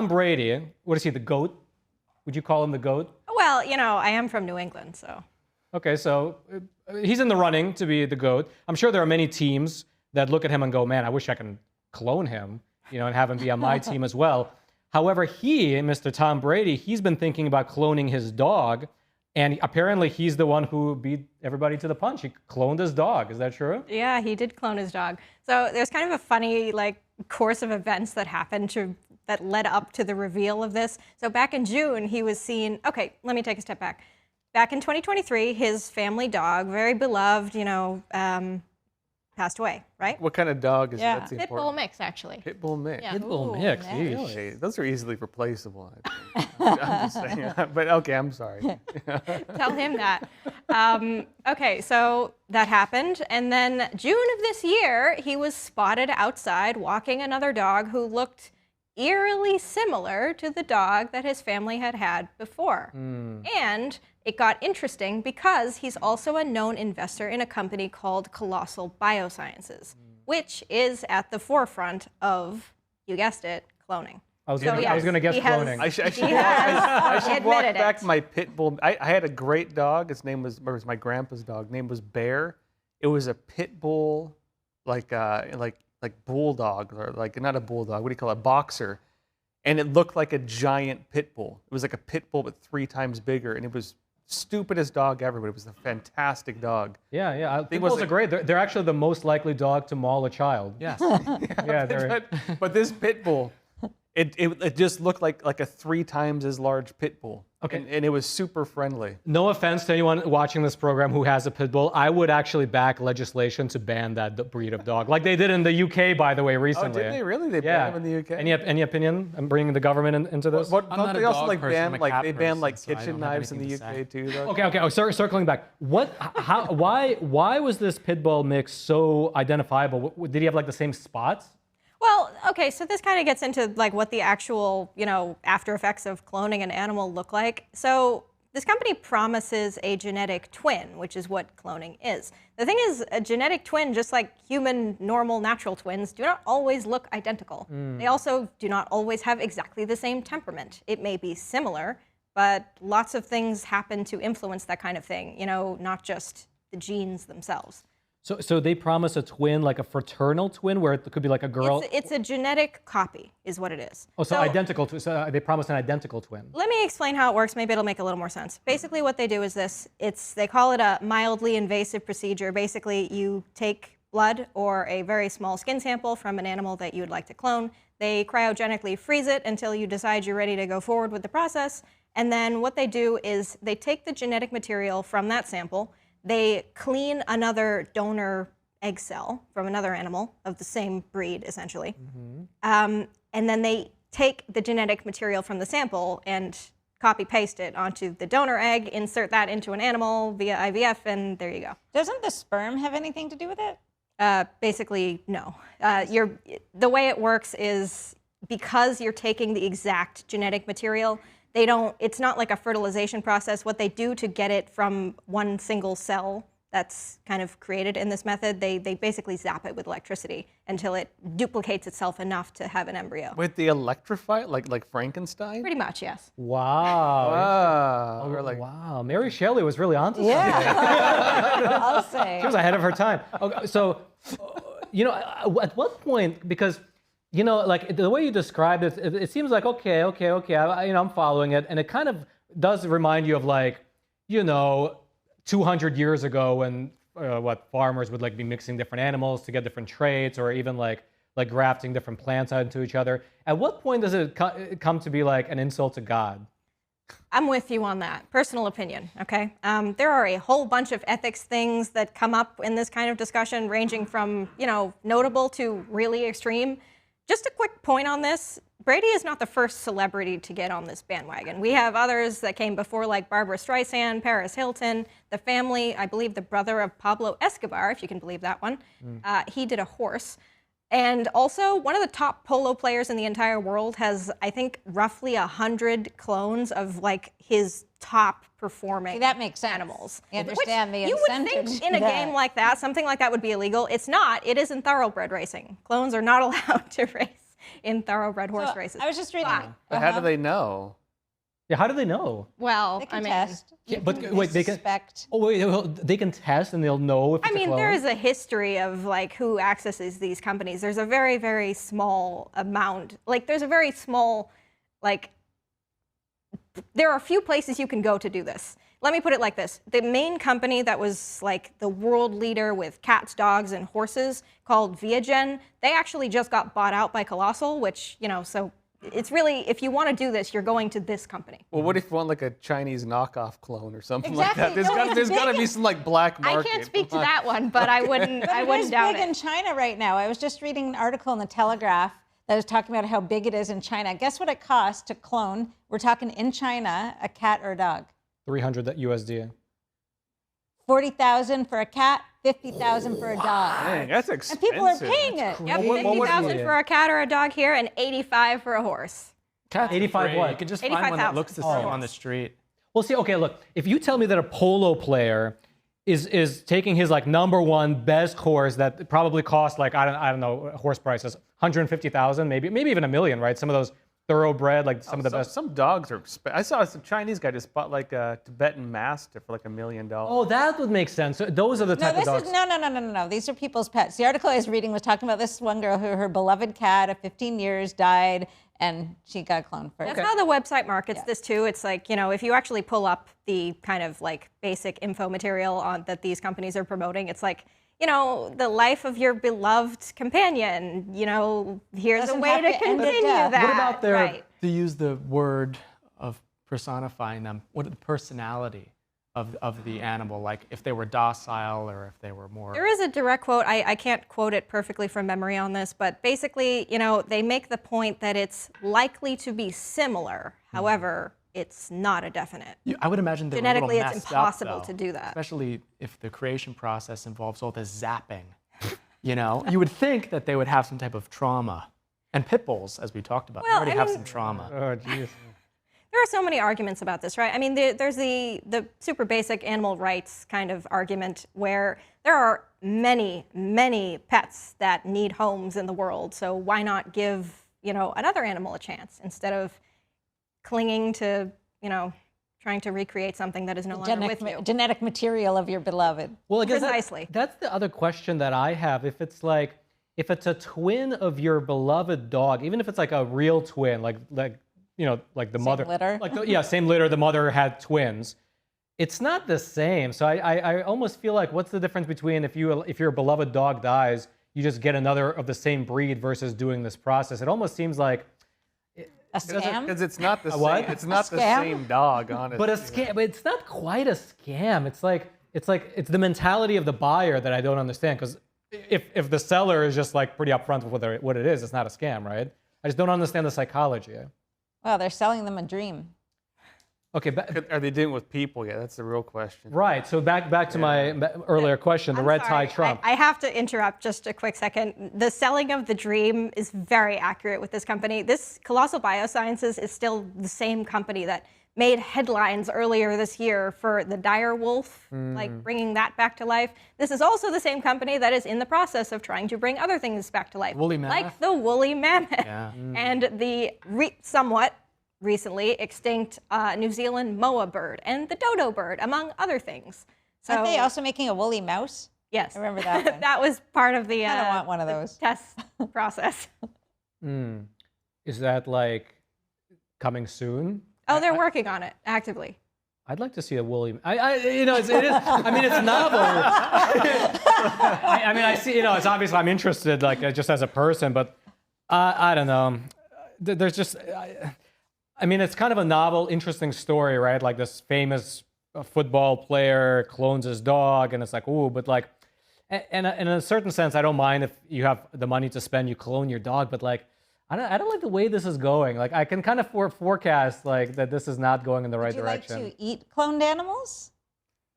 Tom Brady, what is he, the GOAT? Would you call him the GOAT? Well, I am from New England, so. Okay, so he's in the running to be the GOAT. I'm sure there are many teams that look at him and go, man, I wish I can clone him, and have him be on my team as well. However, Mr. Tom Brady, he's been thinking about cloning his dog, and apparently he's the one who beat everybody to the punch. He cloned his dog. Is that true? Yeah, he did clone his dog. So there's kind of a funny course of events that happened that led up to the reveal of this. So back in June, he was seen. Okay, let me take a step back. Back in 2023, his family dog, very beloved, passed away, right? What kind of dog is that? Pit bull mix, actually. Pit bull mix. Yeah. Pit bull mix. Really? Those are easily replaceable. I'm just saying. But okay, I'm sorry. Tell him that. Okay, so that happened. And then June of this year, he was spotted outside walking another dog who looked eerily similar to the dog that his family had had before. And it got interesting because he's also a known investor in a company called Colossal Biosciences, which is at the forefront of, you guessed it, cloning. I was going to guess cloning. I should walk back my pit bull. I had a great dog. It was my grandpa's dog. Name was Bear. It was a pit bull, like bulldog, or not a bulldog. What do you call it? A boxer. And it looked like a giant pit bull. It was like a pit bull, but 3 times bigger. And it was stupidest dog ever, but it was a fantastic dog. Yeah. Pit bulls are great. They're actually the most likely dog to maul a child. Yes. But this pit bull, it just looked like a 3 times as large pit bull. Okay. And it was super friendly. No offense to anyone watching this program who has a pit bull. I would actually back legislation to ban that breed of dog, like they did in the UK, by the way, recently. Oh, did they really? They banned them in the UK? Any opinion? I'm bringing the government into this. Don't they also they ban kitchen knives in the UK too? Though? Okay. Oh, circling back. Why was this pit bull mix so identifiable? Did he have the same spots? Well, okay, so this kind of gets into what the actual, after effects of cloning an animal look like. So this company promises a genetic twin, which is what cloning is. The thing is, a genetic twin, just like human, normal, natural twins, do not always look identical. They also do not always have exactly the same temperament. It may be similar, but lots of things happen to influence that kind of thing, not just the genes themselves. So they promise a twin, like a fraternal twin, where it could be like a girl? It's a genetic copy, is what it is. Oh, so identical. So they promise an identical twin. Let me explain how it works. Maybe it'll make a little more sense. Basically, what they do is this. They call it a mildly invasive procedure. Basically, you take blood or a very small skin sample from an animal that you would like to clone. They cryogenically freeze it until you decide you're ready to go forward with the process. And then what they do is they take the genetic material from that sample. They clean another donor egg cell from another animal of the same breed, essentially. And then they take the genetic material from the sample and copy-paste it onto the donor egg, insert that into an animal via IVF, and there you go. Doesn't the sperm have anything to do with it? Basically, no. The way it works is because you're taking the exact genetic material, it's not like a fertilization process. What they do to get it from one single cell that's kind of created in this method, they basically zap it with electricity until it duplicates itself enough to have an embryo. Wait, they electrify it like Frankenstein? Pretty much, yes. Wow. Wow. Mary Shelley was really onto something. I'll say. She was ahead of her time. Okay, so, at what point, because the way you described it, it seems like, okay, I'm following it. And it kind of does remind you of 200 years ago when farmers would be mixing different animals to get different traits, or even like grafting different plants onto each other. At what point does it come to be an insult to God? I'm with you on that. Personal opinion, okay? There are a whole bunch of ethics things that come up in this kind of discussion, ranging from, notable to really extreme. Just a quick point on this. Brady is not the first celebrity to get on this bandwagon. We have others that came before, like Barbara Streisand, Paris Hilton, the family, I believe the brother of Pablo Escobar, if you can believe that one. He did a horse. And also, one of the top polo players in the entire world has, I think, roughly 100 clones of his top performing that makes sense. Animals. You understand the incentive. You would think in a game like that, something like that would be illegal. It's not. It is in thoroughbred racing. Clones are not allowed to race. in thoroughbred horse So, races. I was just reading. But how do they know? Yeah, how do they know? Well, They can I mean, test. Yeah, but wait, they can. suspect. Oh wait, they can test and they'll know if it's I mean, a clone. there is a history of like who accesses these companies. There's a very, very small amount. Like, there's a very small, like, there are a few places you can go to do this. Let me put it like this. The main company that was like the world leader with cats, dogs, and horses called Viagen, they actually just got bought out by Colossal, which, you know, so it's really, if you want to do this, you're going to this company. Well, what if you want like a Chinese knockoff clone or something Exactly. like that? No, There's got to be some like black I market. can't speak to Come on. that one, but I wouldn't, I It wouldn't is doubt big in it. China right now. I was just reading an article in the Telegraph that was talking about how big it is in China. Guess what it costs to clone? We're talking in China, a cat or a dog. 300 USD. 40,000 for a cat, 50,000 for a dog. Dang, that's And expensive. people are paying it. Yep, What- what would- 50,000 for a cat or a dog here, and 85 for a horse. Cats are 85 free. what? You could just find one 85,000. that looks the Oh. same on the street. Well, see, okay, look, if you tell me that a polo player is taking his like number one best horse that probably costs like I don't know horse prices 150,000 maybe even $1 million, right? Some of those thoroughbred like some of the best. Some dogs are. I saw some Chinese guy just bought like a Tibetan Mastiff for like $1 million. Oh, that would make sense. So those are the No, type of this dogs. is no. These are people's pets. The article I was reading was talking about this one girl who her beloved cat of 15 years died, and she got cloned for. That's how the website markets this too. It's like, you know, if you actually pull up the kind of like basic info material on that these companies are promoting, it's like, you know, the life of your beloved companion, you know, here's Doesn't a way have to to end in continue death. that. What about their, Right. to use the word of personifying them, what the personality of the animal, like if they were docile or if they were more... There is a direct quote. I can't quote it perfectly from memory on this, but basically, you know, they make the point that it's likely to be similar. However, it's not a definite. I would imagine they Genetically, were a it's little messed impossible up, to though, do that. especially if the creation process involves all this zapping. You know, you would think that they would have some type of trauma. And pit bulls, as we talked about, they Well, already I have mean- some trauma. Oh, jeez. There are so many arguments about this, right? I mean, there's the super basic animal rights kind of argument where there are many, many pets that need homes in the world. So why not give, you know, another animal a chance instead of clinging to, you know, trying to recreate something that is no longer with you? Genetic material of your beloved. Well, I guess Precisely. that's the other question that I have. If it's a twin of your beloved dog, even if it's like a real twin, like you know, like the mother, litter? like same litter. The mother had twins. It's not the same. So I almost feel like what's the difference between if your beloved dog dies, you just get another of the same breed versus doing this process. It almost seems like A scam? Because it's not the what? same. It's not the scam? same dog, honestly. But a scam, but it's not quite a scam. It's the mentality of the buyer that I don't understand. Because if the seller is just like pretty upfront with what it is, it's not a scam, right? I just don't understand the psychology. Well, they're selling them a dream. Okay, Are they doing it with people yet? That's the real question. right. So back to my earlier question, the I'm red sorry, tie Trump. I have to interrupt just a quick second. The selling of the dream is very accurate with this company. This Colossal Biosciences is still the same company that made headlines earlier this year for the dire wolf, like bringing that back to life. This is also the same company that is in the process of trying to bring other things back to life. Woolly mammoth? Like the woolly mammoth. Yeah. And the somewhat recently extinct New Zealand moa bird and the dodo bird, among other things. So, Aren't they also making a woolly mouse? yes. I remember that one. That was part of the, I don't want one of those. test process. Is that like coming soon? Oh, they're working on it actively. I'd like to see a woolly. You know, it is. I mean, it's novel. I mean, I see. You know, it's obviously I'm interested, like just as a person, but I don't know. There's just. I mean, it's kind of a novel, interesting story, right? Like this famous football player clones his dog, and it's like, ooh, but like, and in a certain sense, I don't mind if you have the money to spend, you clone your dog, but like. I don't like the way this is going. Like I can kind of forecast like that this is not going in the right Would you direction. like to eat cloned animals?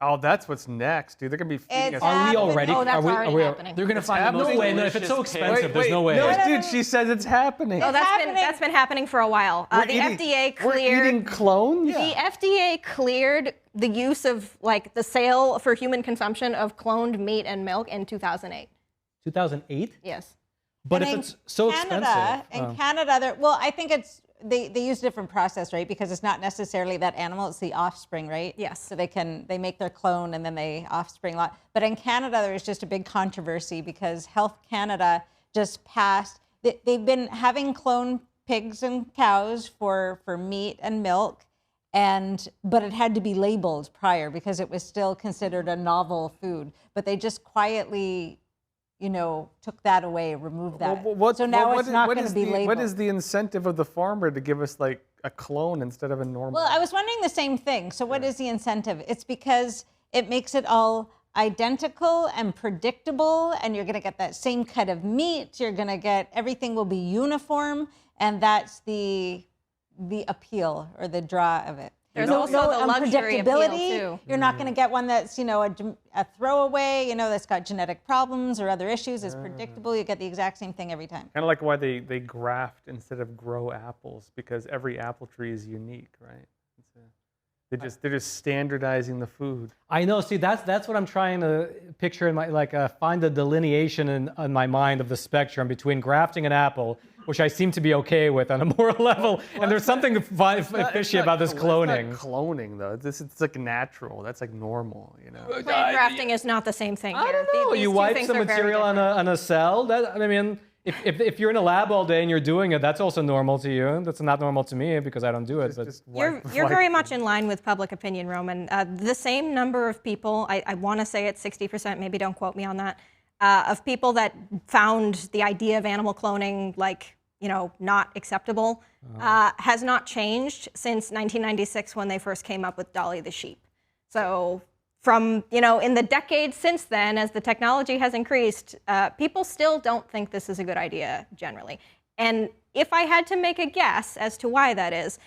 Oh, that's what's next, dude. They're gonna be feeding us. It's Are we happening. already? Oh, that's are we, already are we, happening. They're going to find the happening. most No way. No, if it's so delicious expensive, pig. there's no way. No, dude, she says it's happening. Oh, happening. that's been happening for a while. We're The eating- FDA We're cleared. eating clones? The FDA cleared the use of like the sale for human consumption of cloned meat and milk in 2008. 2008? Yes. But And if in it's so Canada, expensive. in Canada, well, I think it's they use a different process, right? Because it's not necessarily that animal; it's the offspring, right? Yes. So they make their clone and then they offspring a lot. But in Canada, there's just a big controversy because Health Canada just passed. They've been having clone pigs and cows for meat and milk, but it had to be labeled prior because it was still considered a novel food. But they just quietly, took that away, removed that. So now it's not going to be labeled. What is the incentive of the farmer to give us like a clone instead of a normal? Well, I was wondering the same thing. So what is the incentive? It's because it makes it all identical and predictable, and you're going to get that same cut of meat. You're going to get, everything will be uniform, and that's the appeal or the draw of it. There's also the luxury appeal too. You're not going to get one that's, a throwaway, that's got genetic problems or other issues. It's predictable. You get the exact same thing every time. Kind of like why they graft instead of grow apples, because every apple tree is unique, right? They're just standardizing the food. I know. See, that's what I'm trying to picture in my find the delineation in my mind of the spectrum between grafting an apple, which I seem to be okay with on a moral level, and there's something fishy about this cloning. It's not cloning though. It's like natural. That's like normal, Plant grafting is not the same thing. I don't know. These You two wipe things some are very material on different. a cell. If you're in a lab all day and you're doing it, that's also normal to you. That's not normal to me because I don't do it. But You're very much in line with public opinion, Roman. The same number of people, I want to say it's 60%, maybe don't quote me on that, of people that found the idea of animal cloning not acceptable has not changed since 1996 when they first came up with Dolly the sheep. So from, in the decades since then, as the technology has increased, people still don't think this is a good idea generally. And if I had to make a guess as to why that is,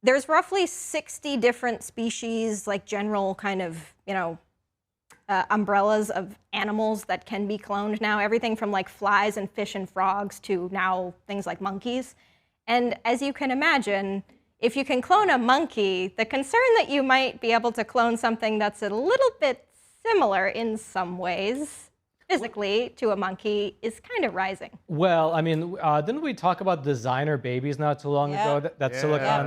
there's roughly 60 different species, like general kind of, umbrellas of animals that can be cloned now, everything from like flies and fish and frogs to now things like monkeys. And as you can imagine, if you can clone a monkey, the concern that you might be able to clone something that's a little bit similar in some ways physically to a monkey is kind of rising. well, didn't we talk about designer babies not too long ago? That silicon.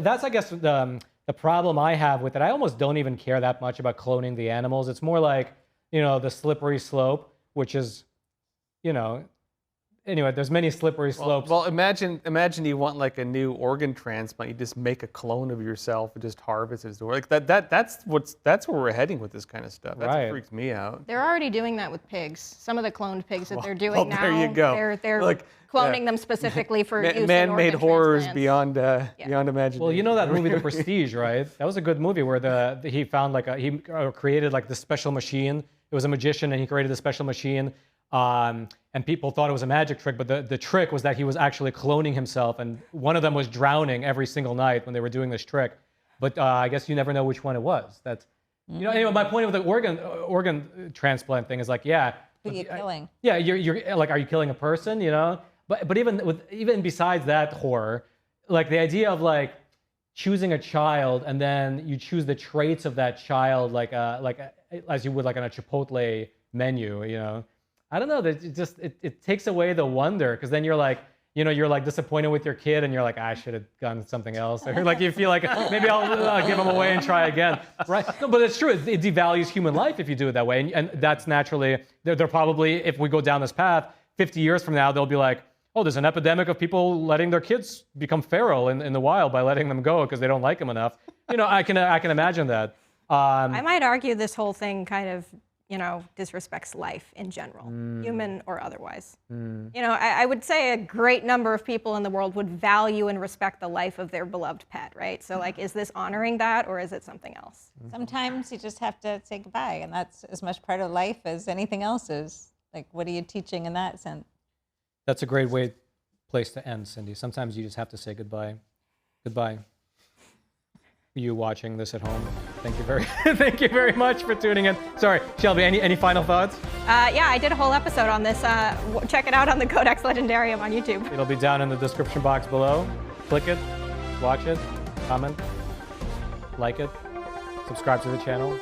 That's I guess the problem I have with it. I almost don't even care that much about cloning the animals. It's more like the slippery slope, which is anyway, there's many slippery slopes. Well, imagine you want like a new organ transplant. You just make a clone of yourself and just harvest it. Like that's where we're heading with this kind of stuff. That's what freaks me out. They're already doing that with pigs. Some of the cloned pigs that they're doing now. There you go. They're cloning them specifically for use in man-made organ horrors transplants. beyond imagination. Well, you know that movie, The Prestige, right? That was a good movie where he found he created like this special machine. It was a magician, and he created this special machine. And people thought it was a magic trick, but the trick was that he was actually cloning himself, and one of them was drowning every single night when they were doing this trick. But I guess you never know which one it was. That's anyway. My point with the organ transplant thing is like, Who are you killing? Yeah, you're like, are you killing a person? But even besides that horror, like the idea of like choosing a child and then you choose the traits of that child, like as you would like on a Chipotle menu, I don't know. It takes away the wonder, because then you're like disappointed with your kid, and you're like, I should have done something else. Or like you feel like maybe I'll give them away and try again, right? No, but it's true. It devalues human life if you do it that way, and that's naturally. They're probably, if we go down this path, 50 years from now, they'll be like, oh, there's an epidemic of people letting their kids become feral in the wild by letting them go because they don't like them enough. I can imagine that. I might argue this whole thing kind of disrespects life in general, human or otherwise. I would say a great number of people in the world would value and respect the life of their beloved pet, right? So like, is this honoring that, or is it something else? Sometimes you just have to say goodbye, and that's as much part of life as anything else is. Like, what are you teaching in that sense? That's a great place to end, Cindy. Sometimes you just have to say goodbye. Goodbye. You watching this at home, thank you very much for tuning in. Sorry, Shelby, any final thoughts? I did a whole episode on this. Check it out on the Codex Legendarium on YouTube. It'll be down in the description box below. Click it, watch it, comment, like it, subscribe to the channel.